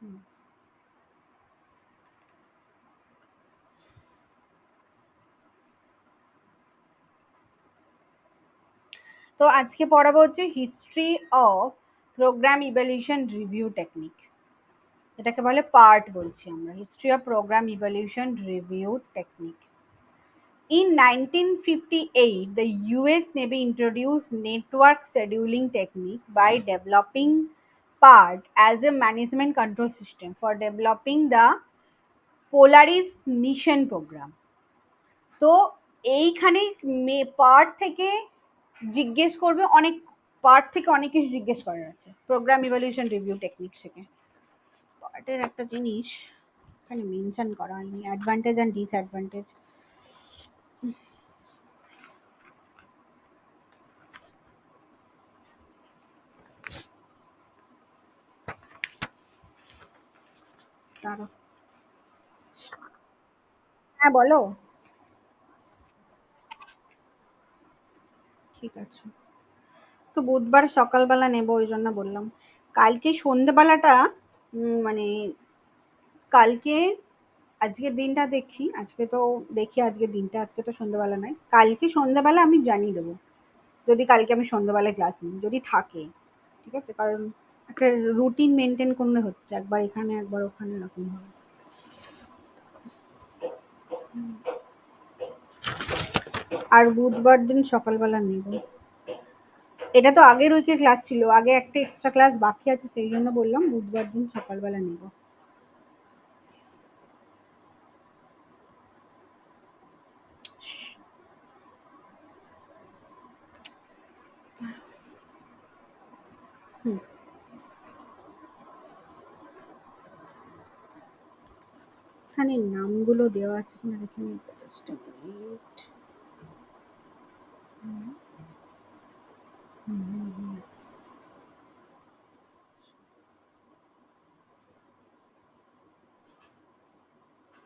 হুম। তো আজকে পড়াবো হচ্ছে history of program evaluation review technique. এটাকে বলে পার্ট বলছি আমরা, history of program evaluation review technique. In 1958, the US Navy introduced network scheduling technique by developing PART as a management control system for developing the Polaris mission program. তো এইখানে part থেকে জিজ্ঞেস করবে অনেক, পার্ট থেকে অনেক কিছু জিজ্ঞেস করার আছে প্রোগ্রাম ইভ্যালুয়েশন রিভিউ টেকনিক থেকে। পার্টের একটা জিনিস এখানে মেনশন করা হয়নি, অ্যাডভান্টেজ অ্যান্ড ডিসঅ্যাডভান্টেজ। দাঁড়াও, হ্যাঁ বলো। ঠিক আছে, তো বুধবার সকালবেলা নেব ওই জন্য বললাম। কালকে সন্ধেবেলাটা মানে কালকে, আজকের দিনটা দেখি, আজকে তো দেখি আজকের দিনটা, আজকে তো সন্ধ্যেবেলা নয়, কালকে সন্ধ্যেবেলা আমি জানিয়ে দেবো। যদি কালকে আমি সন্ধ্যেবেলায় ক্লাস নিই, যদি থাকে, ঠিক আছে, কারণ একটা রুটিন মেনটেন করলে হচ্ছে, একবার এখানে একবার ওখানে এরকম হবে। আর বুধবার দিন সকালবেলা নেব। এটা তো আগের উইকের ক্লাস ছিল, আগে একটা এক্সট্রা ক্লাস বাকি আছে, সেই জন্য বললাম বুধবার দিন সকালবেলা নেব। হুম, এখানে নামগুলো দেওয়া আছে কিনা দেখে নিতে চেষ্টা করি। হুম, হুম, হুম, হুম,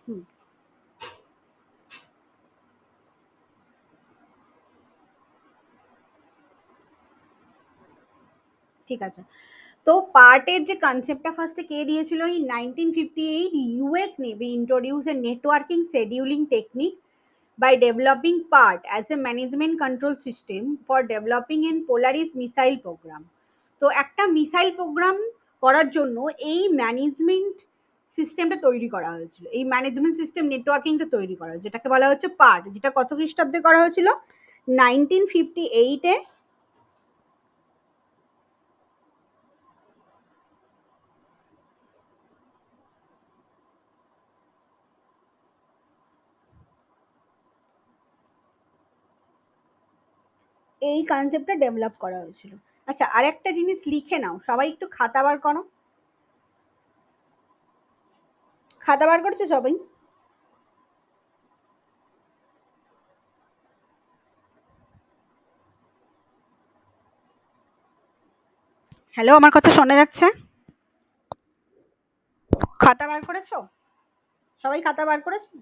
হুম, ঠিক আছে। তো পার্টের যে কনসেপ্টটা ফার্স্টে কে দিয়েছিল, এই 1958 US navy introduce A networking শেডিউলিং technique by developing PART as a management control system for developing an Polaris missile program. তো একটা মিসাইল প্রোগ্রাম করার জন্য এই ম্যানেজমেন্ট সিস্টেমটা তৈরি করা হয়েছিল, এই ম্যানেজমেন্ট সিস্টেম নেটওয়ার্কিংটা তৈরি করা হয়েছে, যেটাকে বলা হচ্ছে পার্ট, যেটা কত খ্রিস্টাব্দে করা হয়েছিল, 1958-এ। এই কনসেপ্টটা ডেভেলপ করা হয়েছিল। আচ্ছা, আরেকটা জিনিস লিখে নাও, সবাই একটু খাতা বার করো। খাতা বার করছো সবাই? হ্যালো, আমার কথা শোনা যাচ্ছে? খাতা বার করেছো? সবাই খাতা বার করেছো?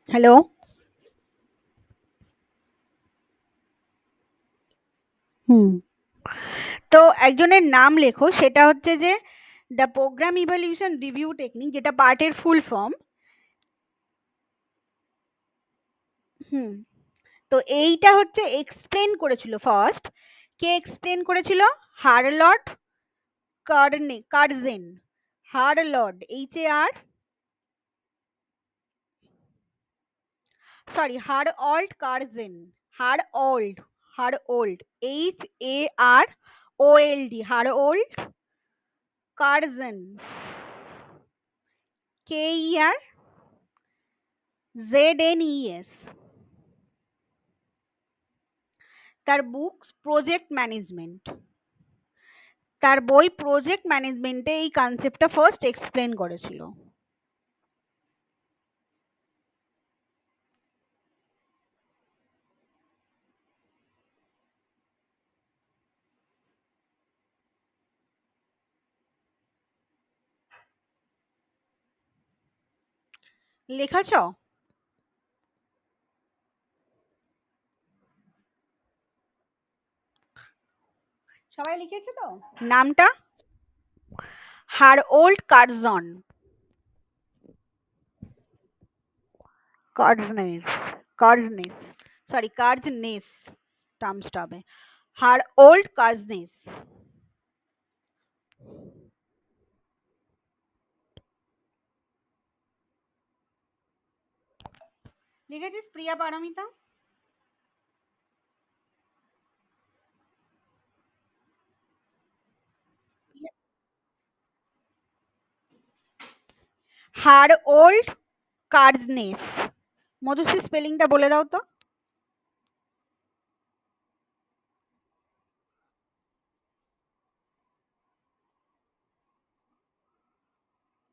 হ্যালো। হুম। তো একজনের নাম লেখো, সেটা হচ্ছে যে the program evaluation review technique, যেটা পার্টের ফুল ফর্ম। হুম। তো এইটা হচ্ছে এক্সপ্লেন করেছিল ফার্স্ট, কে এক্সপ্লেন করেছিল? Harold Kerzner. Harold, HAR, sorry, Harold Kerzner. Harold, Harold, HAROLD, Harold Kerzner, KERZNES। তার বুকস প্রজেক্ট ম্যানেজমেন্ট, তার বই প্রজেক্ট ম্যানেজমেন্টে এই কনসেপ্টটা ফার্স্ট এক্সপ্লেন করেছিল। লেখাছ? সবাই লিখেছে তো নামটা? হারওল্ড কার্জন, কার্জনেস, কার্জনেস, সরি কার্জনেস, টার্মসটা হবে হারওল্ড কার্জনেস। লিখেছিস প্রিয়া পারমিতা? হারওল্ড কার্জনেস। মধুশ্রী স্পেলিংটা বলে দাও তো।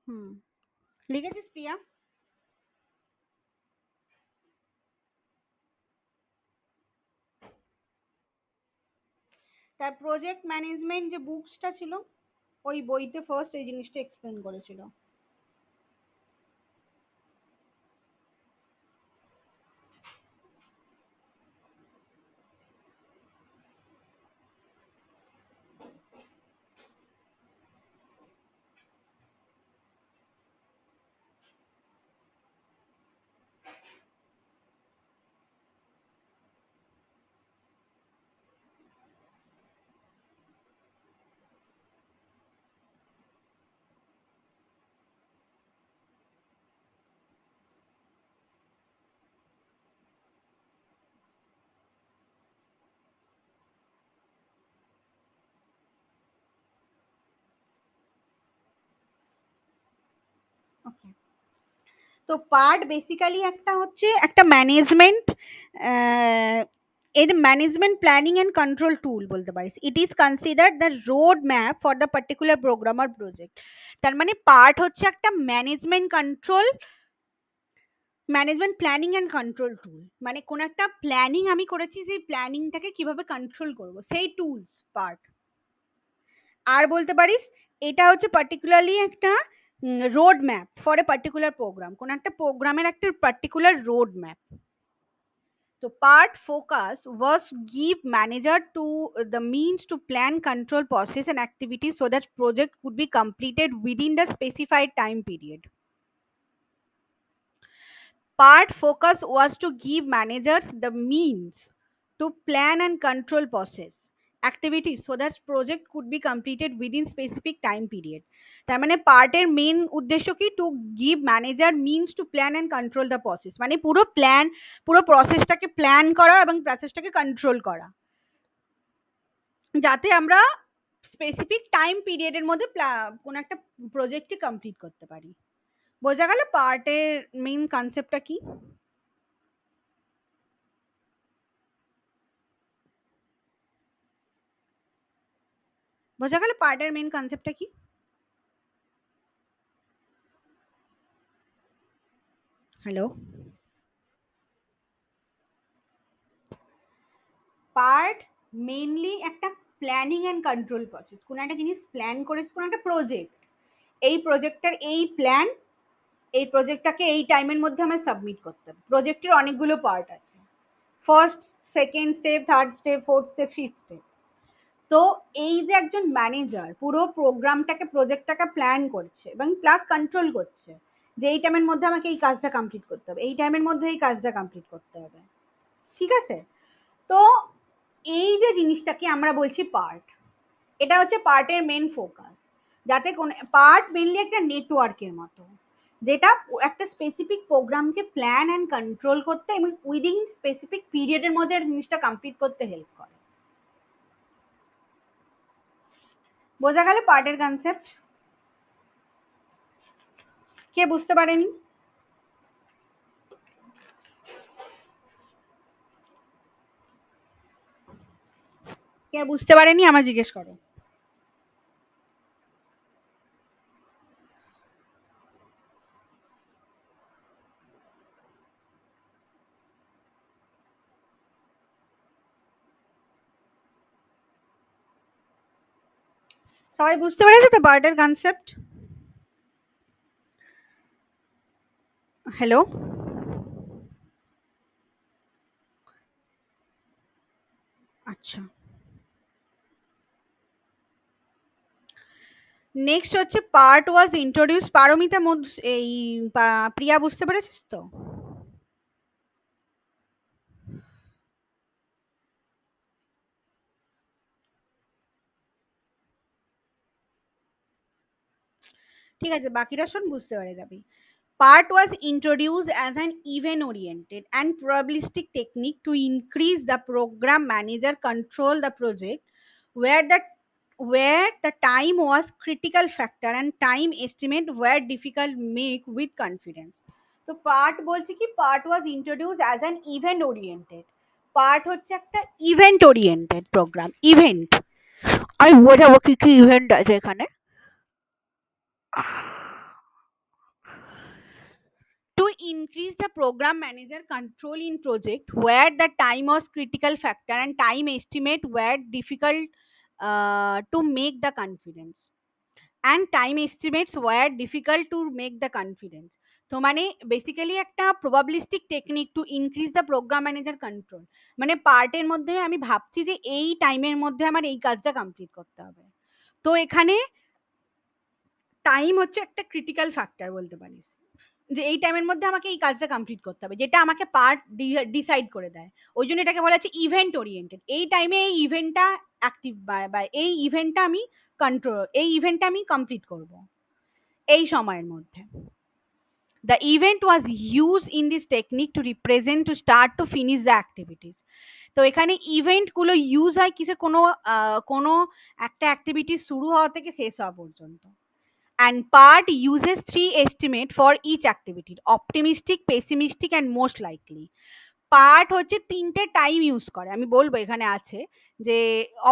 হুম, লিখেছিস প্রিয়া? তার প্রজেক্ট ম্যানেজমেন্ট যে বুকসটা ছিল, ওই বইতে ফার্স্ট এই জিনিসটা এক্সপ্লেন করেছিল। ওকে, তো পার্ট বেসিক্যালি একটা হচ্ছে একটা ম্যানেজমেন্ট, এর management planning and control tool বলতে পারিস। It is consider the road map for the particular program আর প্রজেক্ট। তার মানে পার্ট হচ্ছে একটা management control, management planning and control tool, মানে কোন একটা প্ল্যানিং আমি করেছি, সেই প্ল্যানিংটাকে কিভাবে কন্ট্রোল করব সেই টুলস পার্ট। আর বলতে পারিস এটা হচ্ছে পার্টিকুলারলি একটা road map for a particular program, কোন একটা প্রোগ্রামের একটা particular road map. So part focus was give manager to the means to plan, control process and activities so that project could be completed within the specified time period. Part focus was to give managers the means to plan and control process activities so that project could be completed within specific time period. তার মানে পার্টের main উদ্দেশ্য কি? To give manager means to plan and control the process, মানে পুরো plan, পুরো প্রসেসটাকে plan করা এবং প্রসেসটাকে কন্ট্রোল করা, যাতে আমরা স্পেসিফিক টাইম পিরিয়ডের মধ্যে কোন একটা প্রজেক্টকে কমপ্লিট করতে পারি। বোঝা গেল পার্টের মেইন কনসেপ্টটা কি? বোঝা গেল পার্টের মেইন কনসেপ্টটা কি? হ্যালো? পার্ট মেইনলি একটা প্ল্যানিং অ্যান্ড কন্ট্রোল প্রসেস। কোন একটা জিনিস প্ল্যান করেছে, কোন একটা প্রজেক্ট, এই প্রজেক্টটার এই প্ল্যান, এই প্রজেক্টটাকে এই টাইমের মধ্যে আমার সাবমিট করতে হবে। প্রজেক্টের অনেকগুলো পার্ট আছে, first, second step, third step, fourth step, fifth step. তো এই যে একজন ম্যানেজার পুরো প্রোগ্রামটাকে, প্রজেক্টটাকে প্ল্যান করছে এবং প্লাস কন্ট্রোল করছে যে এই টাইমের মধ্যে আমাকে এই কাজটা কমপ্লিট করতে হবে, এই টাইমের মধ্যে এই কাজটা কমপ্লিট করতে হবে, ঠিক আছে? তো এই যে জিনিসটাকে আমরা বলছি পার্ট, এটা হচ্ছে পার্টের মেন ফোকাস। যাতে কোন পার্ট মেনলি একটা নেটওয়ার্কের মতো, যেটা একটা স্পেসিফিক প্রোগ্রামকে প্ল্যান অ্যান্ড কন্ট্রোল করতে এবং উইদিন স্পেসিফিক পিরিয়ডের মধ্যে জিনিসটা কমপ্লিট করতে হেল্প করে। বোঝা গেল পার্টের কনসেপ্ট? কে বুঝতে পারেনি? কে বুঝতে পারেনি আমার জিজ্ঞেস করো। সবাই বুঝতে পেরেছে তো পার্টের কনসেপ্ট? হ্যালো? আচ্ছা, নেক্সট হচ্ছে পার্ট ওয়াজ ইন্ট্রোডিউস, পারমিতা এই প্রিয়া বুঝতে পেরেছিস তো? ঠিক আছে, বাকিরা শোন, বুঝতে পারে যাবি। Part was introduced as an event-oriented and probabilistic technique to increase the program manager control the project, where the time was critical factor and time estimate were difficult make with confidence. তো part বলছে কি, part was introduce as an event oriented. Part হচ্ছে একটা event oriented programme, event. আমি বোঝাবো কি কি event আছে এখানে। To increase the program manager control in project where the time was critical factor and time estimate were difficult to make the confidence, and time estimates were difficult to make the confidence. তো মানে basically একটা probabilistic technique to increase the program manager control, মানে পার্টের মধ্যে আমি ভাবছি যে এই টাইমের মধ্যে আমার এই কাজটা কমপ্লিট করতে হবে। তো এখানে টাইম হচ্ছে একটা ক্রিটিক্যাল ফ্যাক্টর বলতে পারিস, যে এই টাইমের মধ্যে আমাকে এই কাজটা কমপ্লিট করতে হবে, যেটা আমাকে পার্ট ডিসাইড করে দেয়। ওই জন্য এটাকে বলা হচ্ছে ইভেন্ট ওরিয়েন্টেড। এই টাইমে এই ইভেন্টটা অ্যাক্টিভ বা এই ইভেন্টটা আমি কন্ট্রোল, এই ইভেন্টটা আমি কমপ্লিট করব এই সময়ের মধ্যে। The event was used in this technique to represent to start to finish the activities. তো এখানে ইভেন্ট গুলো ইউজ হয় কিসে, কোনো কোনো একটা অ্যাক্টিভিটি শুরু হওয়া থেকে শেষ হওয়া পর্যন্ত। And part uses three estimate for each activity: optimistic, pessimistic and most likely. Part হচ্ছে তিনটে টাইম ইউজ করে, আমি বলবো এখানে আছে যে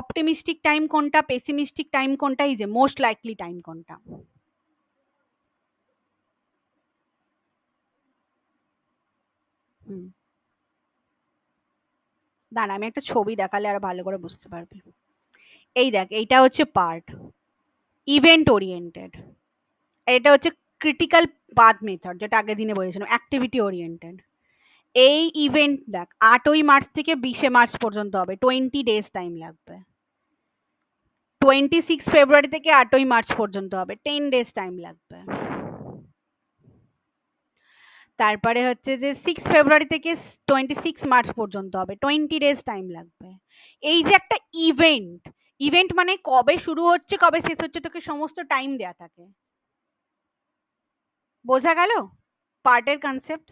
অপটিমিস্টিক টাইম কোনটা, পেসিমিস্টিক টাইম কোনটা, এই যে মোস্ট লাইকলি টাইম কোনটা। হুম, দাঁড়া আমি একটা ছবি দেখালে আর ভালো করে বুঝতে পারবি। এই দেখ, এইটা হচ্ছে পার্ট, ইভেন্ট ওরিয়েন্টেড। এটা হচ্ছে ক্রিটিক্যাল পাথ মেথড, যেটা আগের দিনে বলেছিলাম অ্যাক্টিভিটি ওরিয়েন্টেড। এই ইভেন্ট দেখ 8ই মার্চ থেকে 20শে মার্চ পর্যন্ত হবে, 20 ডেজ টাইম লাগবে। 26 ফেব্রুয়ারি থেকে 8ই মার্চ পর্যন্ত হবে, 10 ডেজ টাইম লাগবে। তারপরে হচ্ছে যে 6 ফেব্রুয়ারি থেকে 26 মার্চ পর্যন্ত হবে, 20 ডেজ টাইম লাগবে। এই যে একটা ইভেন্ট, ইভেন্ট মানে কবে শুরু হচ্ছে কবে শেষ হচ্ছে তোকে সমস্ত টাইম দেয়া থাকে। বোঝা গেল পার্টের কনসেপ্ট?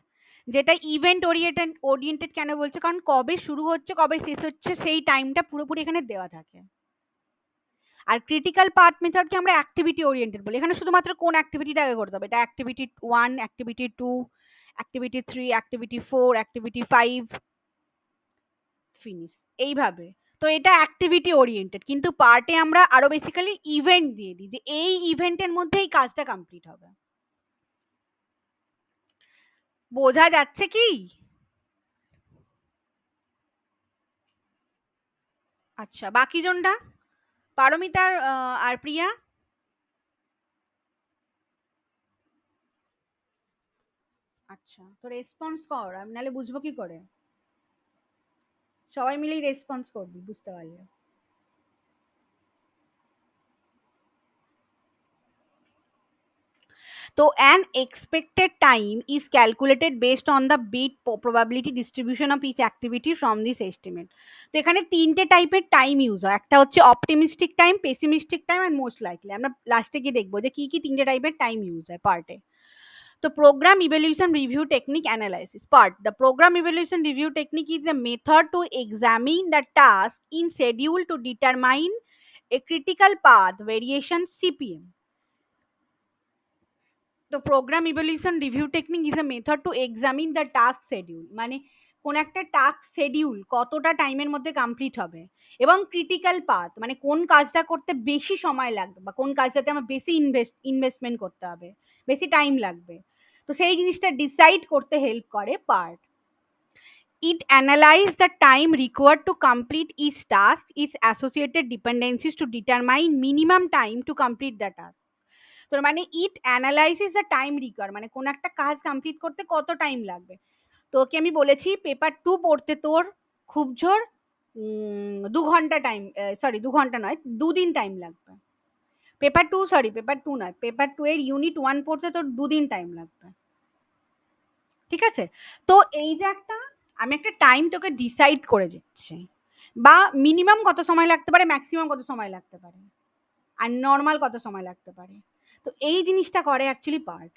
যেটা ইভেন্ট ওরিয়েন্টেড, ওরিয়েন্টেড কেন বলছে, কারণ কবে শুরু হচ্ছে কবে শেষ হচ্ছে সেই টাইমটা পুরোপুরি এখানে দেওয়া থাকে। আর ক্রিটিক্যাল পাথ মেথডকে আমরা অ্যাক্টিভিটি ওরিয়েন্টেড বলি। এখানে শুধুমাত্র কোন অ্যাক্টিভিটিটা আগে করতে হবে, এটা activity 1, activity 2, activity 3, activity 4, activity 5, finish, এইভাবে। তো এটা অ্যাক্টিভিটি ওরিয়েন্টেড, কিন্তু পার্টে আমরা আরো বেসিক্যালি ইভেন্ট দিয়ে দিই যে এই ইভেন্টের মধ্যে এই কাজটা কমপ্লিট হবে। বোঝা যাচ্ছে কি? আচ্ছা, বাকি জনটা, পারমিতার আর প্রিয়া। আচ্ছা, তো রেসপন্স কর, আমি নাহলে বুঝবো কি করে? সবাই মিলেই রেসপন্স করবি বুঝতে পারলে। তো an expected time is calculated based on the bit probability distribution of each activity from this estimate. তো এখানে তিনটে টাইপের টাইম ইউজ হয়, একটা হচ্ছে optimistic time, pessimistic time and most likely. আমরা লাস্টে গিয়ে দেখবো যে কি কি তিনটে টাইপের টাইম ইউজ হয় পার্টে। তো program evaluation review technique analysis part, the program evaluation review technique is a method to examine the task in schedule to determine a critical path variation CPM. তো program evaluation review technique is a method to examine the task schedule, মানে কোন একটা task schedule কতটা টাইমের মধ্যে complete হবে, এবং critical path মানে কোন কাজটা করতে বেশি সময় লাগবে বা কোন কাজটাতে আমার বেশি ইনভেস্টমেন্ট করতে হবে, বেশি টাইম লাগবে। তো সেই জিনিসটা ডিসাইড করতে হেল্প করে part. It analyzes the time required to complete each task, its associated dependencies to determine minimum time to complete the task. তোর মানে ইট অ্যানালাইসিস দ্য টাইম রিকোয়ার, মানে কোন একটা কাজ কমপ্লিট করতে কত টাইম লাগবে। তোকে আমি বলেছি পেপার 2 পড়তে তোর খুব জোর 2 ঘন্টা টাইম, সরি 2 ঘন্টা নয়, 2 দিন টাইম লাগবে। পেপার 2, সরি পেপার 2 নয়, পেপার 2 এর ইউনিট 1 পড়তে তোর 2 দিন টাইম লাগবে। ঠিক আছে? তো এই যে একটা, আমি একটা টাইম তোকে ডিসাইড করে দিচ্ছি, বা মিনিমাম কত সময় লাগতে পারে, ম্যাক্সিমাম কত সময় লাগতে পারে, আর নর্মাল কত সময় লাগতে পারে। তো এই জিনিসটা করে actually part.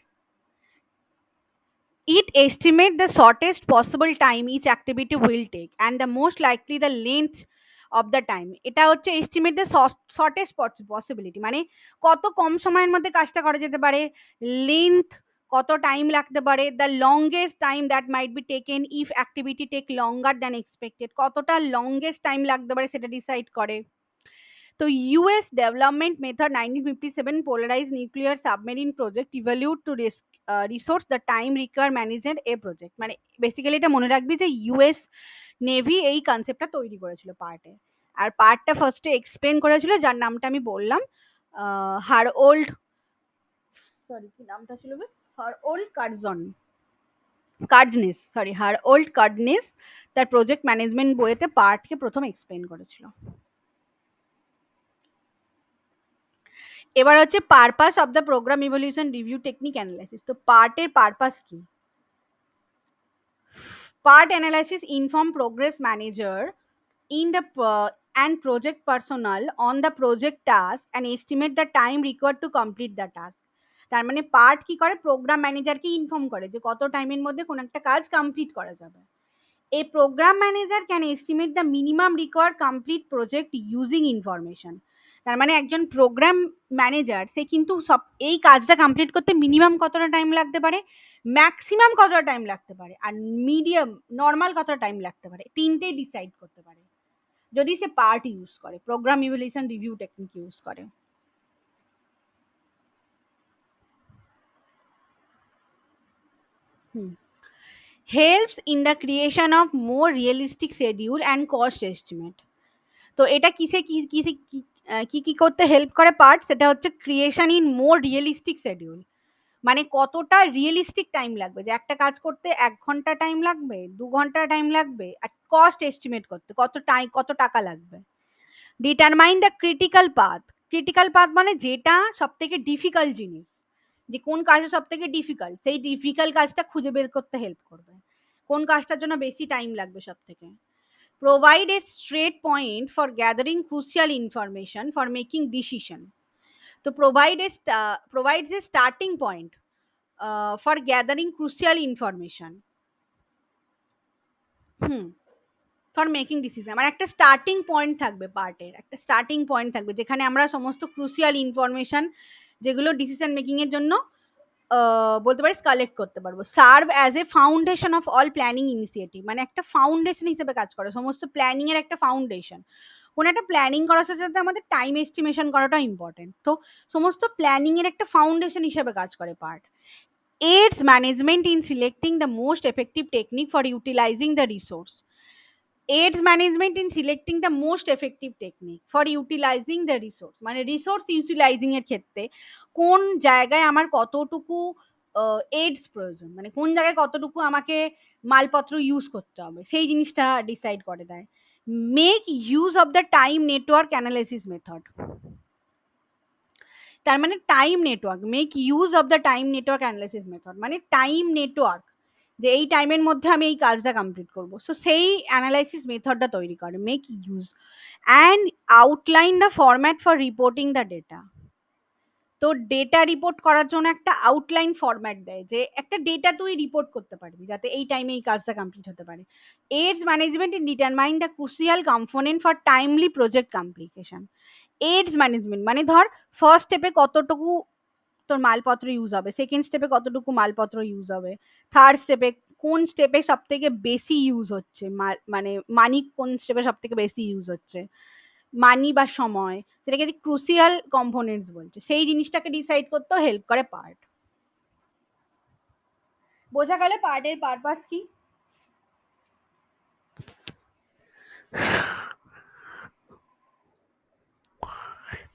It estimate the shortest possible time each activity will take and the most likely the length of the time. এটা হচ্ছে estimate the shortest possibility, মানে কত কম সময়ের মধ্যে কাজটা করা যেতে পারে, লেন্থ কত টাইম লাগতে পারে, the longest time that might be taken if activity take longer than expected, কতটা longest time লাগতে পারে সেটা ডিসাইড করে। তো US development method 1957 polarized nuclear submarine project evaluate to resource the time require manager a project, মানে basically এটা মনে রাখবি যে ইউএস নেভি এই কনসেপ্টটা তৈরি করেছিল পার্টে। আর পার্টটা ফার্স্টে এক্সপ্লেন করেছিল যার নামটা আমি বললাম, হারওল্ড, সরি কি নামটা ছিল বেশ, হারওল্ড কার্জনেস, সরি হারওল্ড কার্জনেস তার প্রজেক্ট ম্যানেজমেন্ট বইয়েতে পার্টকে প্রথম এক্সপ্লেন করেছিল। এবার হচ্ছে purpose of the program evolution review technique analysis. তো পার্টের পারপাস কি? PERT analysis inform progress manager in the and project personnel on the project task and estimate the time required to complete the task. তার মানে part কি করে, programme ম্যানেজারকে inform করে যে কত টাইমের মধ্যে কোন একটা কাজ কমপ্লিট করা যাবে। A program manager can estimate the minimum required complete project using information. তার মানে একজন প্রোগ্রাম ম্যানেজার সে কিন্তু সব এই কাজটা কমপ্লিট করতে মিনিমাম কতটা টাইম লাগতে পারে, ম্যাক্সিমাম কতটা টাইম লাগতে পারে, আর মিডিয়াম নর্মাল কতটা টাইম লাগতে পারে, তিনটেই ডিসাইড করতে পারে যদি সে পার্ট ইউজ করে, program evaluation review technique use করে। Helps in the creation of more realistic schedule and cost estimate. তো এটা কিসে কি কিসে কি কি করতে হেল্প করে পার্ট, সেটা হচ্ছে creation in more realistic schedule, মানে কতটা রিয়েলিস্টিক টাইম লাগবে, যে একটা কাজ করতে 1 ঘন্টা টাইম লাগবে, 2 ঘন্টা টাইম লাগবে, আর কস্ট এস্টিমেট করতে কত টাইম কত টাকা লাগবে। Determine the critical path, critical path মানে যেটা সব থেকে ডিফিকাল্ট জিনিস, যে কোন কাজটা সব থেকে ডিফিকাল্ট, সেই ডিফিকাল্ট কাজটা খুঁজে বের করতে হেল্প করবে, কোন কাজটার জন্য বেশি টাইম লাগবে সব থেকে। Provide a straight point for gathering crucial information for making decision. So provides a starting point for gathering crucial information. For making decision, আমার একটা স্টার্টিং পয়েন্ট থাকবে, পার্টের একটা স্টার্টিং পয়েন্ট থাকবে যেখানে আমরা সমস্ত ক্রুশিয়াল ইনফরমেশন যেগুলো ডিসিশন মেকিং এর জন্য বলতে পারিস কালেক্ট করতে পারবো। Serve as a foundation of all planning initiative, মানে একটা ফাউন্ডেশন হিসেবে কাজ করে, সমস্ত প্ল্যানিং এর একটা ফাউন্ডেশন। কোন একটা প্ল্যানিং করার সাথে সাথে আমাদের টাইম এস্টিমেশন করাটা ইম্পর্টেন্ট, তো সমস্ত প্ল্যানিং এর একটা ফাউন্ডেশন হিসেবে কাজ করে part. aids management in selecting the most effective technique for utilizing the resource, aids management in selecting the most effective technique for utilizing the resource, মানে রিসোর্স ইউটিলাইজিং এর ক্ষেত্রে কোন জায়গায় আমার কতটুকু এইডস প্রয়োজন, মানে কোন জায়গায় কতটুকু আমাকে মালপত্র ইউজ করতে হবে, সেই জিনিসটা ডিসাইড করে দেয়। Make use of the time network analysis method, তার মানে time network, make use of the time network analysis method মানে টাইম নেটওয়ার্ক, যে এই টাইমের মধ্যে আমি এই কাজটা কমপ্লিট করব, সো সেই অ্যানালাইসিস মেথডটা তৈরি করে। Make use and outline the format for reporting the data. তো ডেটা রিপোর্ট করার জন্য একটা আউটলাইন ফরম্যাট দেয়, যে একটা ডেটা তুই রিপোর্ট করতে পারবি যাতে এই টাইমে এই কাজটা কমপ্লিট হতে পারে। As management in determine the crucial component for timely project complication. Aids management মানে ধর ফার্স্ট স্টেপে কতটুকু তোর মালপত্র ইউজ হবে, সেকেন্ড স্টেপে কতটুকু মালপত্র ইউজ হবে, থার্ড স্টেপে কোন স্টেপে সব থেকে বেশি ইউজ হচ্ছে, মানে মানি কোন স্টেপে সব থেকে বেশি ইউজ হচ্ছে, মানি বা সময়, সেটাকে ক্রুশিয়াল কম্পোনেন্টস বলছে, সেই জিনিসটাকে ডিসাইড করতেও হেল্প করে পার্ট। বোঝা গেল পার্টের পারপাস কি?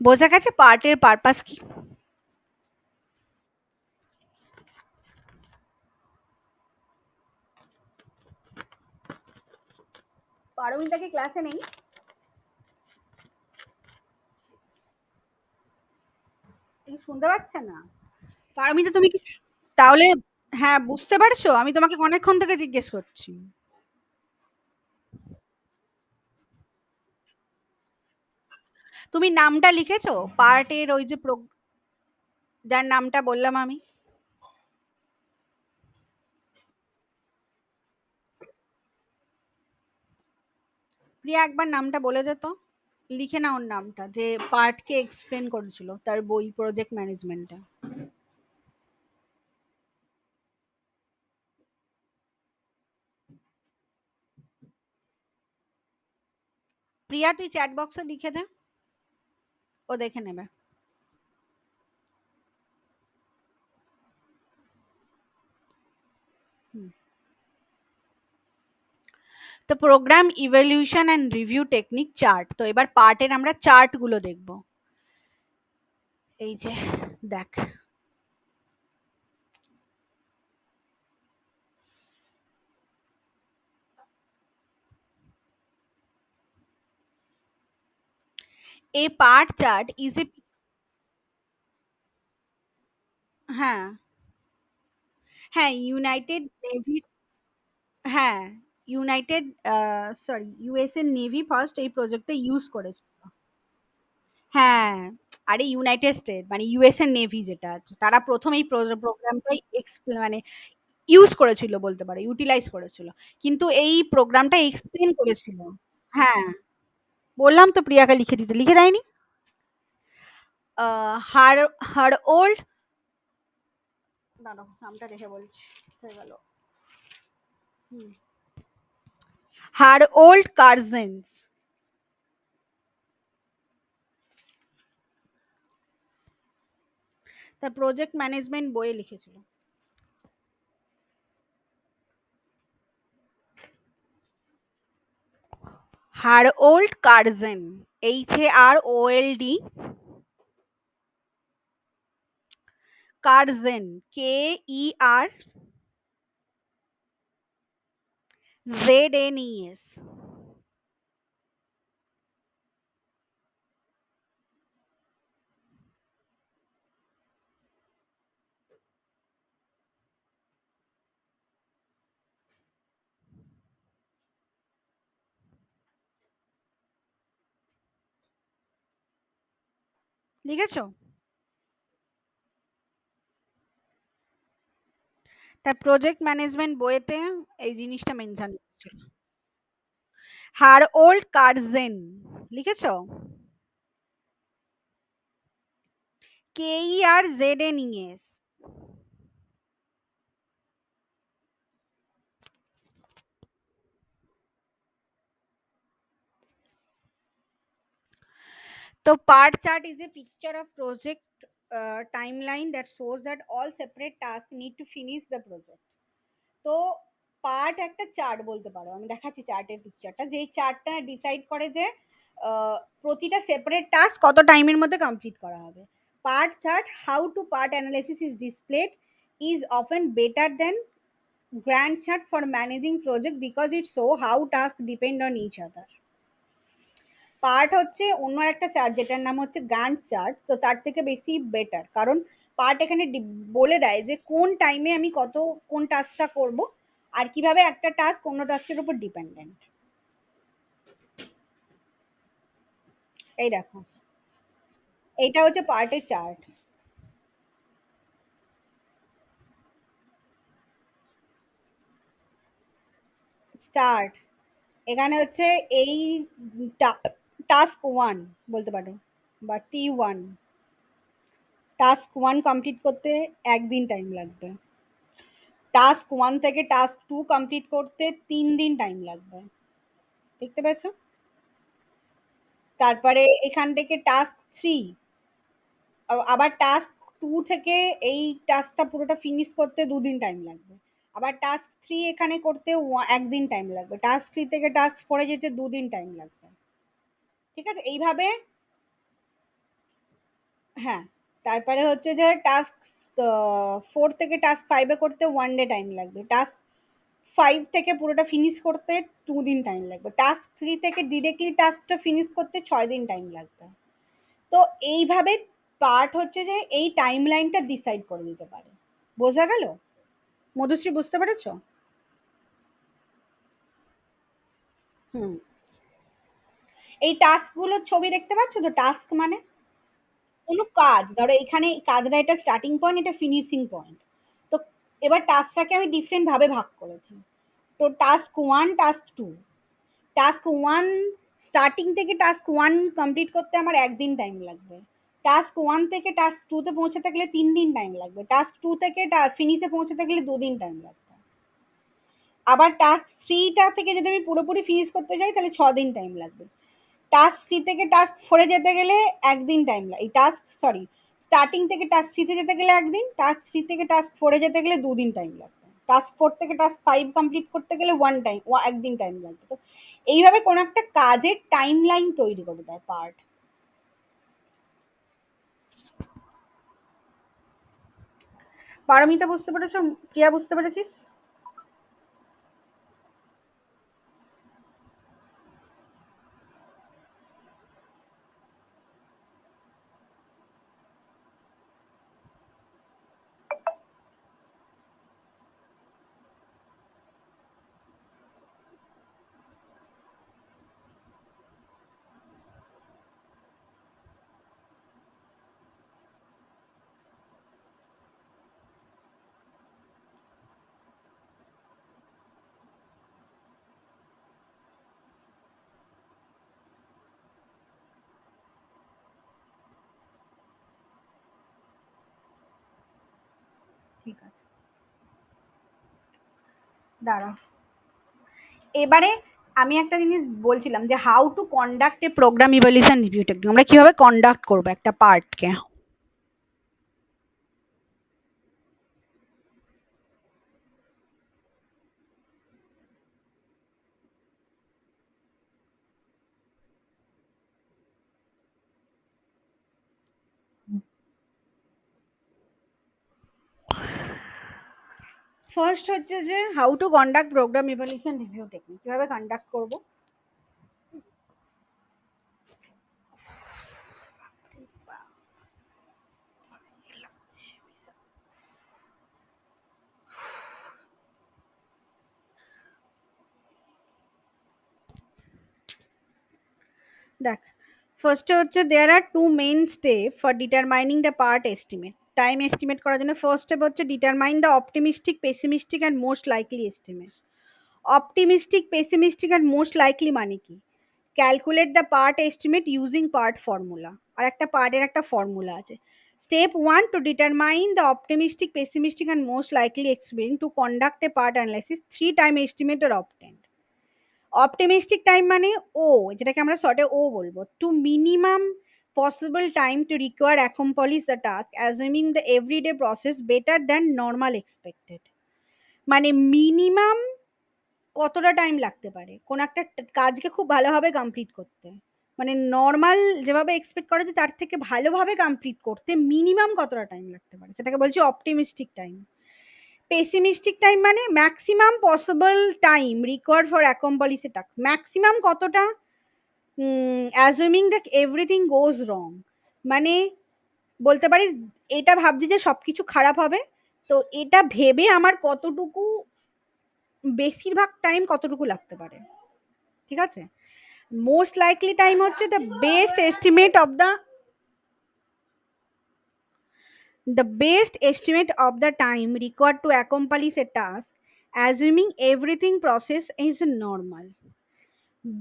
বোঝা গেছে পার্টের পারপাস কি? পারমিতাকে ক্লাসে নেই? তুমি শুনতে পাচ্ছে না? পারমিতা তুমি কি তাহলে, হ্যাঁ বুঝতে পারছো? আমি তোমাকে অনেকক্ষণ থেকে জিজ্ঞেস করছি। তুমি নামটা লিখেছো পার্টের ওই যে যার নামটা বললাম আমি? প্রিয়া একবার নামটা বলে দে তো, লিখে না ওর নামটা, যে পার্টকে এক্সপ্লেন করেছিল তার বই প্রজেক্ট ম্যানেজমেন্টটা। প্রিয়া তুই চ্যাট বক্সে লিখে দে, ও দেখে নেবে। হুম। তো program evaluation and review technique chart, তো এবার পার্টের আমরা চার্ট গুলো দেখবো। এই যে দেখ, a part chart is a, হ্যাঁ হ্যাঁ ইউনাইটেড নেভি, হ্যাঁ ইউনাইটেড, সরি ইউএস এর নেভি ফার্স্ট এই প্রজেক্টটা ইউজ করেছিল। হ্যাঁ, আরে ইউনাইটেড স্টেট মানে ইউএস এর নেভি যেটা আছে তারা প্রথম এই প্রোগ্রামটাই মানে ইউজ করেছিল বলতে পারো, ইউটিলাইজ করেছিল। কিন্তু এই প্রোগ্রামটা এক্সপ্লেন করেছিল। হ্যাঁ, বললাম তো প্রিয়াকে লিখে দিতে, লিখে দেয়নি? হার হার ওল্ড, দাঁড়াও নামটা দেখে বলছি, হয়ে গেল। হুম, হার ওল্ড কার্জেন্স, তার প্রজেক্ট ম্যানেজমেন্ট বইয়ে লিখেছিল। Her old Curzon, HAROLD, Curzon, KERZENES। লিখেছো? তার প্রজেক্ট ম্যানেজমেন্ট বইয়েতে এই জিনিসটা মেনশন করেছিল। হার ওল্ড কার্জেন, লিখেছো? KERZENES। So part chart is a picture of project timeline that shows that all separate tasks need to finish the project. তো part একটা chart বলতে পারো, আমি দেখাচ্ছি চার্টের পিকচারটা, যে চার্টটা ডিসাইড করে যে প্রতিটা সেপারেট টাস্ক কত টাইমের মধ্যে কমপ্লিট করা হবে। Part chart how to part analysis is displayed is often better than Gantt chart for managing project because it show how tasks depend on each other. Part হচ্ছে অন্য একটা চার্ট যেটার নাম হচ্ছে গান্ট চার্ট, তো তার থেকে বেশি বেটার, কারণ পার্ট এখানে বলে দেয় যে কোন টাইমে আমি কত কোন টাস্কটা করব, আর কিভাবে একটা টাস্ক অন্য টাস্কের উপর ডিপেন্ডেন্ট। এই দেখো, এইটা হচ্ছে পার্টের চার্ট। স্টার্ট, এখানে হচ্ছে এই টাস্ক ওয়ান বলতে পারো, বা T1, টাস্ক ওয়ান কমপ্লিট করতে একদিন টাইম লাগবে, টাস্ক ওয়ান থেকে টাস্ক টু কমপ্লিট করতে 3 দিন টাইম লাগবে, দেখতে পেয়েছো? তারপরে এখান থেকে টাস্ক থ্রি, আবার টাস্ক টু থেকে এই টাস্কটা পুরোটা ফিনিশ করতে 2 দিন টাইম লাগবে, আবার টাস্ক থ্রি এখানে করতে একদিন টাইম লাগবে, টাস্ক থ্রি থেকে টাস্ক ফোরে যেতে 2 দিন টাইম লাগবে। ঠিক আছে, এইভাবে। হ্যাঁ, তারপরে হচ্ছে যে টাস্ক ফোর থেকে টাস্ক ফাইভে করতে 1 ডে টাইম লাগবে, টাস্ক ফাইভ থেকে পুরোটা ফিনিশ করতে 2 দিন টাইম লাগবে, টাস্ক থ্রি থেকে ডিরেক্টলি টাস্কটা ফিনিশ করতে 6 দিন টাইম লাগবে। তো এইভাবে পার্ট হচ্ছে যে এই টাইম লাইনটা ডিসাইড করে দিতে পারে। বোঝা গেল? মধুশ্রী, বুঝতে পেরেছো? হুম। এই টাস্ক গুলোর ছবি দেখতে পাচ্ছ তো? টাস্ক মানে কোনো কাজ, ধরো এখানে কাজটা, এটা স্টার্টিং পয়েন্ট, এটা ফিনিশিং পয়েন্ট। তো এবার টাস্কটাকে আমি ডিফারেন্ট ভাবে ভাগ করেছি। তো task one, task two. Task one, starting থেকে টাস্ক ওয়ান কমপ্লিট করতে আমার একদিন টাইম লাগবে। টাস্ক ওয়ান থেকে টাস্ক টুতে পৌঁছাতে গেলে 3 দিন টাইম লাগবে। টাস্ক টু থেকে ফিনিশে পৌঁছাতে গেলে 2 দিন টাইম লাগবে। আবার টাস্ক থ্রিটা থেকে যদি আমি পুরোপুরি ফিনিশ করতে যাই তাহলে 6 দিন টাইম লাগবে। টাস্ক থ্রি থেকে টাস্ক ফোরে যেতে গেলে একদিন টাইম লাগে। টাস্ক, সরি, স্টার্টিং থেকে টাস্ক থ্রিতে যেতে গেলে একদিন, টাস্ক থ্রি থেকে টাস্ক ফোরে যেতে গেলে 2 দিন টাইম লাগবে। টাস্ক ফোর থেকে টাস্ক ফাইভ কমপ্লিট করতে গেলে একদিন টাইম লাগবে। তো এইভাবে কোন একটা কাজের টাইম লাইন তৈরি করে দেয় পার্ট। পারমিতা বুঝতে পেরেছো? প্রিয়া বুঝতে পেরেছিস? ঠিক আছে, দাঁড়া। এবারে আমি একটা জিনিস বলছিলাম যে how to conduct a program evaluation review technique, আমরা কিভাবে কন্ডাক্ট করবো একটা পার্টকে। ফার্স্ট হচ্ছে যে how to conduct program evaluation review technique, কিভাবে কন্ডাক্ট করব। দেখ, ফার্স্টে হচ্ছে there are two main step for determining the PERT estimate. Time estimate করার জন্য ফার্স্ট স্টেপ হচ্ছে determine the optimistic, pessimistic and most likely estimate. Optimistic, pessimistic and most likely মানে কি? Calculate the PERT estimate using PERT formula. আর একটা পার্টের একটা formula আছে। Step one, to determine the optimistic, pessimistic and most likely estimate to conduct a PERT analysis, three time estimate are obtained. Optimistic time মানে O, যেটাকে আমরা শর্টে O বলবো, to minimum possible time to require accomplish the task assuming the everyday process better than normal expected. মানে minimum কতটা time লাগতে পারে কোন একটা কাজকে খুব ভালোভাবে কমপ্লিট করতে, মানে নর্মাল যেভাবে এক্সপেক্ট করা যায় তার থেকে ভালোভাবে কমপ্লিট করতে মিনিমাম কতটা টাইম লাগতে পারে, সেটাকে বলছি অপটিমিস্টিক টাইম। পেসিমিস্টিক টাইম মানে maximum possible time required for accomplish A task, maximum কতটা, অ্যাজুমিং দ্যাট এভরিথিং গোজ রং, মানে বলতে পারিস এটা ভাবছি যে সবকিছু খারাপ হবে, তো এটা ভেবে আমার কতটুকু, বেশিরভাগ টাইম কতটুকু লাগতে পারে। ঠিক আছে। মোস্ট লাইকলি টাইম হচ্ছে the time required to accomplish a task assuming everything process is normal.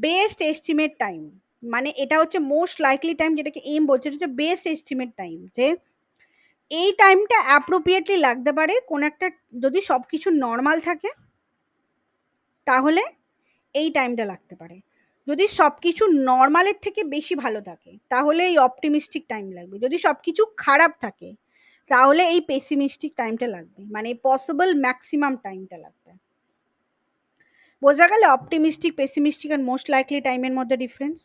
Best estimate time মানে এটা হচ্ছে মোস্ট লাইকলি টাইম, যেটাকে এম বলছে, এটা হচ্ছে বেস্ট এস্টিমেট টাইম, যে এই টাইমটা অ্যাপ্রোপ্রিয়েটলি লাগতে পারে কোন একটা, যদি সবকিছু নর্মাল থাকে তাহলে এই টাইমটা লাগতে পারে। যদি সবকিছু নর্মালের থেকে বেশি ভালো থাকে তাহলে এই অপটিমিস্টিক টাইম লাগবে। যদি সবকিছু খারাপ থাকে তাহলে এই পেসিমিস্টিক টাইমটা লাগবে, মানে পসিবল ম্যাক্সিমাম টাইমটা লাগবে। বোঝা গেল অপটিমিস্টিক, পেসিমিস্টিক আর মোস্ট লাইকলি টাইমের মধ্যে ডিফারেন্স?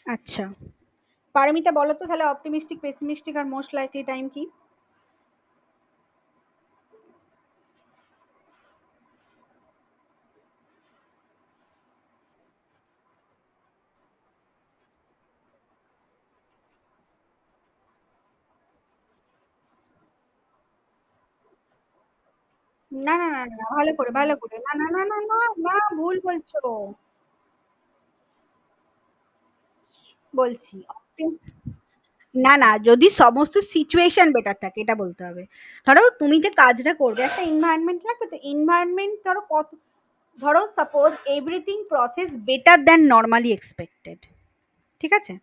আচ্ছা, পারমিতা বলো তো তাহলে অপটিমিস্টিক, পেসিমিস্টিক আর মোস্ট লাইকলি টাইম কি? না না না না, ভালো করে ভালো করে, না না না না না না, ভুল বলছো। বলছি না না, যদি সমস্ত সিচুয়েশন বেটার থাকে এটা বলতে হবে। ধরো তুমি যে কাজটা করবে একটা এনভায়রনমেন্ট লাগবে, তো এনভায়রনমেন্ট ধরো কত, ধরো suppose everything process better than normally expected, ঠিক আছে?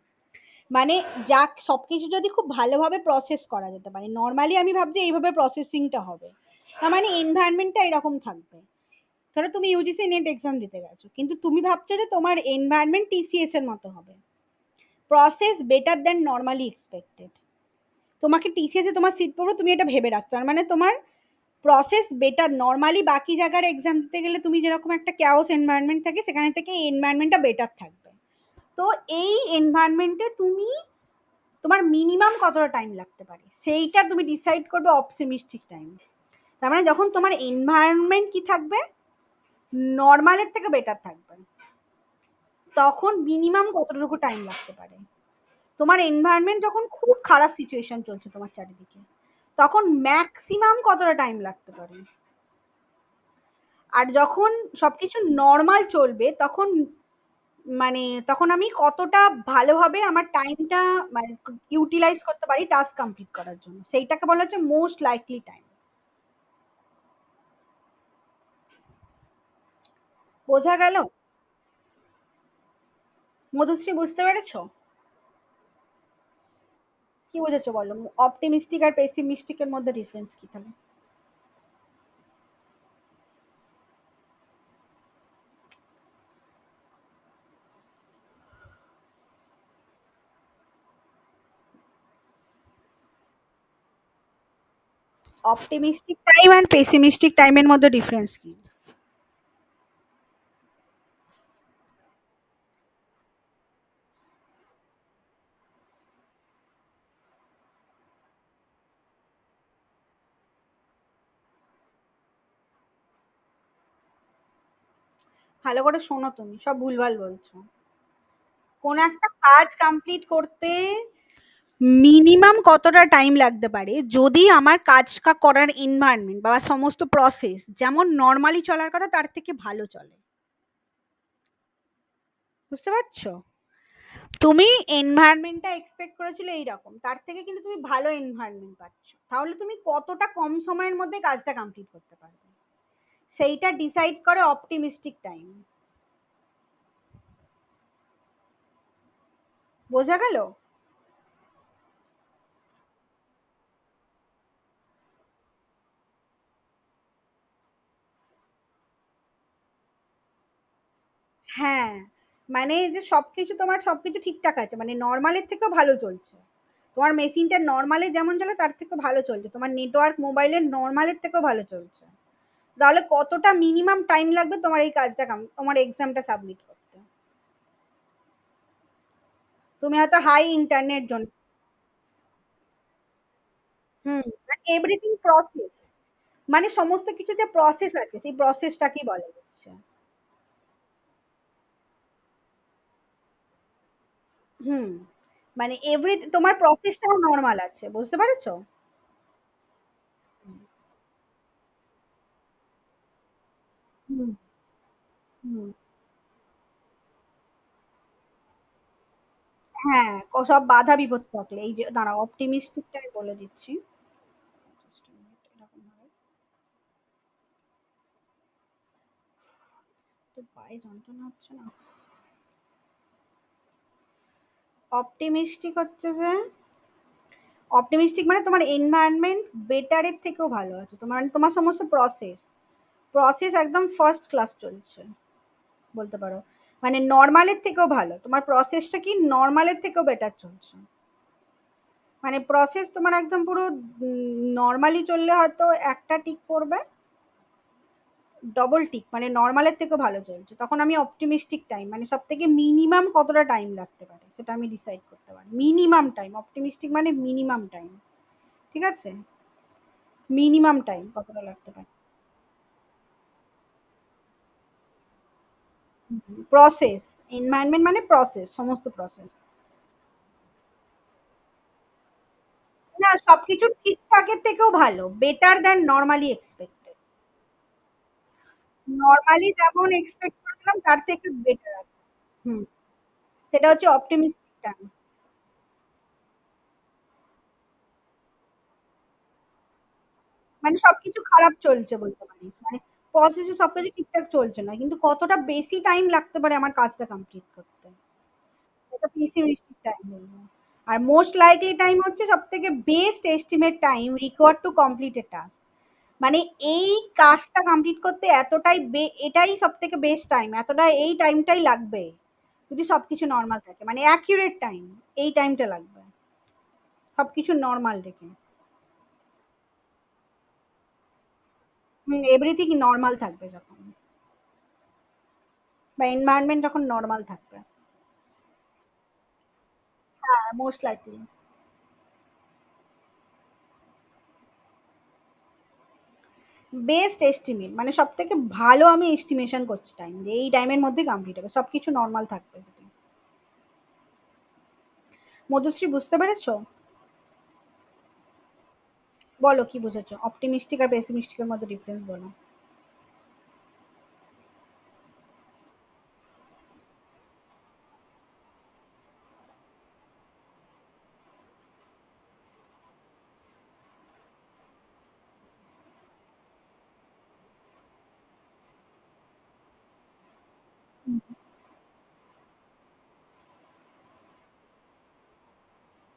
মানে যাক সবকিছু যদি খুব ভালোভাবে প্রসেস করা যেতে পারে, নর্মালি আমি ভাবছি এইভাবে প্রসেসিংটা হবে, তার মানে এনভায়রনমেন্টটা এরকম থাকবে। ধরো তুমি ইউজিসি নেট এক্সাম দিতে গেছো, কিন্তু তুমি ভাবছো যে তোমার এনভায়রনমেন্ট টিসিএস এর মতো হবে, প্রসেস বেটার দেন নর্মালি এক্সপেক্টেড। তোমাকে টিসিএস এ তোমার সিট পড়বে, তুমি এটা ভেবে রাখছো, তার মানে তোমার প্রসেস বেটার, নর্মালি বাকি জায়গার এক্সাম দিতে গেলে তুমি যেরকম একটা ক্যাওস এনভায়রনমেন্ট থাকে, সেখানে থেকে এই এনভায়রনমেন্টটা বেটার থাকবে। তো এই এনভায়রনমেন্টে তুমি, তোমার মিনিমাম কতটা টাইম লাগতে পারে সেইটা তুমি ডিসাইড করবে অপটিমিস্টিক টাইম। তার মানে যখন তোমার এনভায়রনমেন্ট কি থাকবে, নর্মালের থেকে বেটার থাকবে, তখন মিনিমাম কতটুকু টাইম লাগতে পারে। তোমার এনভায়রনমেন্ট যখন খুব খারাপ সিচুয়েশন চলছে তোমার চারিদিকে, তখন ম্যাক্সিমাম কতটা টাইম লাগতে পারে। আর যখন সবকিছু নর্মাল চলবে তখন, মানে তখন আমি কতটা ভালোভাবে আমার টাইমটা মানে ইউটিলাইজ করতে পারি টাস্ক কমপ্লিট করার জন্য, সেইটাকে বলা হচ্ছে মোস্ট লাইকলি টাইম। বোঝা গেল? মধুশ্রী বুঝতে পেরেছো? কি বুঝেছো বলো, অপটিমিস্টিক আর পেসিমিস্টিকের মধ্যে ডিফারেন্স কি তাহলে? অপটিমিস্টিক টাইম এন্ড পেসিমিস্টিক টাইমের মধ্যে ডিফারেন্স কি? ভালো করে শোনো, তুমি সব ভুলভাল বলছো। কোন একটা কাজ কমপ্লিট করতে মিনিমাম কতটা টাইম লাগতে পারে, যদি আমার কাজটা করার এনভায়রনমেন্ট বা সমস্ত প্রসেস যেমন নর্মালি চলার কথা তার থেকে ভালো চলে। বুঝতে পারছো? তুমি এনভায়রনমেন্টটা এক্সপেক্ট করেছিলে এইরকম, তার থেকে কিন্তু তুমি ভালো এনভায়রনমেন্ট পাচ্ছ, তাহলে তুমি কতটা কম সময়ের মধ্যে কাজটা কমপ্লিট করতে পারবে, সেইটা ডিসাইড করে অপটিমিস্টিক টাইম। বোঝা গেল? হ্যাঁ, মানে যে সবকিছু তোমার সবকিছু ঠিকঠাক আছে, মানে নর্মালের থেকেও ভালো চলছে, তোমার মেশিনটা নর্মালে যেমন চলে তার থেকে ভালো চলছে, তোমার নেটওয়ার্ক মোবাইলের নর্মালের থেকেও ভালো চলছে, তাহলে কতটা মিনিমাম টাইম লাগবে তোমার এই কাজটা তোমার এক্সামটা সাবমিট করতে? তুমি হয়তো হাই ইন্টারনেট জোন। হুম, এভরিথিং প্রসেস, মানে সমস্ত কিছু যে প্রসেস আছে সেই প্রসেসটাকেই বলা হচ্ছে। হুম, মানে এভরি তোমার প্রসেসটাও নর্মাল আছে, বুঝতে পেরেছো? হুম হুম। হ্যাঁ, সব বাধা বিপত্তি থাকলে, এই যে দাঁড়াও অপটিমিস্টিকটাই বলে দিচ্ছি। Just a minute, এরকম ভাবে তো পায়ে যন্ত্রণা হচ্ছে না। অপটিমিস্টিক হচ্ছে যে, অপটিমিস্টিক মানে তোমার এনভায়রনমেন্ট বেটারের থেকেও ভালো আছে, তোমার মানে তোমার সমস্ত প্রসেস, প্রসেস একদম ফার্স্ট ক্লাস চলছে বলতে পারো, মানে নর্মালের থেকেও ভালো, তোমার প্রসেসটা কি নর্মালের থেকেও বেটার চলছে, মানে প্রসেস তোমার একদম পুরো নর্মালি চললে হয়তো একটা টিক পড়বে, ডবল টিক মানে নর্মালের থেকেও ভালো চলছে, তখন আমি অপটিমিস্টিক টাইম মানে সব থেকে মিনিমাম কতটা টাইম লাগতে পারে সেটা আমি ডিসাইড করতে পারি। মিনিমাম টাইম, অপটিমিস্টিক মানে মিনিমাম টাইম, ঠিক আছে, মিনিমাম টাইম কতটা লাগতে পারে। প্রসেস, এনভায়রনমেন্ট মানে প্রসেস, সমস্ত প্রসেস। না, সবকিছু ঠিকঠাকের থেকেও ভালো, better than normally expected. Normally যেমন এক্সপেক্ট করলাম তার থেকে বেটার আছে। হুম, সেটা হচ্ছে অপটিমিস্টিক টাইম। মানে সবকিছু খারাপ চলছে বলতে পারিস, মানে প্রসেসে সবকিছু ঠিকঠাক চলছে না, কিন্তু কতটা বেশি টাইম লাগতে পারে আমার কাজটা কমপ্লিট করতে, এটা পেসিমিস্টিক টাইম বলবো। আর মোস্ট লাইকলি টাইম হচ্ছে সব থেকে best estimate time required to complete A task. মানে এই কাজটা কমপ্লিট করতে এতটাই এটাই সব থেকে বেস্ট টাইম, এতটা এই টাইমটাই লাগবে যদি সবকিছু নর্মাল থাকে, মানে অ্যাকিউরেট টাইম, এই টাইমটা লাগবে সবকিছু নর্মাল রেখে। এভরিথিং নর্মাল থাকবে যখন, বা এনভায়রনমেন্ট যখন নর্মাল থাকবে। হ্যাঁ, মোস্ট লাইকলি। বেস্ট এস্টিমেট মানে সব থেকে ভালো আমি এস্টিমেশন করছি টাইম, যে এই টাইমের মধ্যে কমপ্লিট হবে, সবকিছু নর্মাল থাকবে যদি। মধুশ্রী, বুঝতে পেরেছো? বলো কি বুঝেছো, অপটিমিস্টিক আর পেসিমিস্টিকের মধ্যে ডিফারেন্স বলো।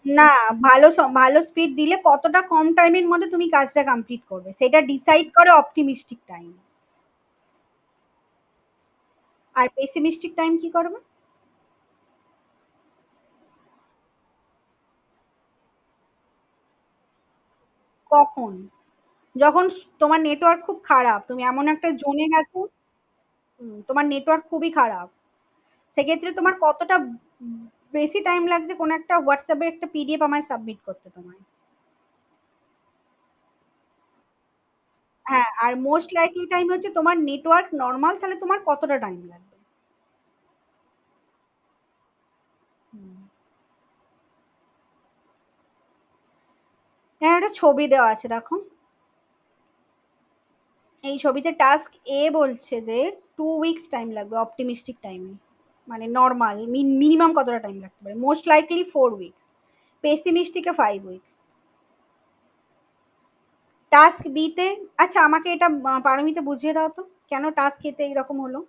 না, ভালো স্পিড দিলে কতটা কম টাইমের মধ্যে তুমি কাজটা কমপ্লিট করবে সেটা ডিসাইড করে অপটিমিস্টিক টাইম। আর পেসিমিস্টিক টাইম কি করবে? কখন? যখন তোমার নেটওয়ার্ক খুব খারাপ, তুমি এমন একটা জোনে গেছো, তোমার নেটওয়ার্ক খুবই খারাপ, সেক্ষেত্রে তোমার কতটা বেশি টাইম লাগছে কোন একটা হোয়াটসঅ্যাপে একটা পিডিএফ আমায় সাবমিট করতে তোমায়। হ্যাঁ, আর মোস্ট লাইকলি টাইম হচ্ছে তোমার নেটওয়ার্ক নর্মাল, তাহলে তোমার কতটা টাইম লাগবে। হুম। হ্যাঁ, একটা ছবি দেওয়া আছে দেখো, এই ছবিতে টাস্ক এ বলছে যে 2 উইকস টাইম লাগবে অপটিমিস্টিক টাইমে, মানে নর্মাল মিনিমাম কতটা টাইম লাগতে পারে, মোস্ট লাইকলি 4 উইকস, পেসিমিস্টিকে 5 উইকস। টাস্ক বি তে, আচ্ছা আমাকে এটা পারমিতে বুঝিয়ে দাও তো, কেন টাস্ক এ তে এরকম হলো।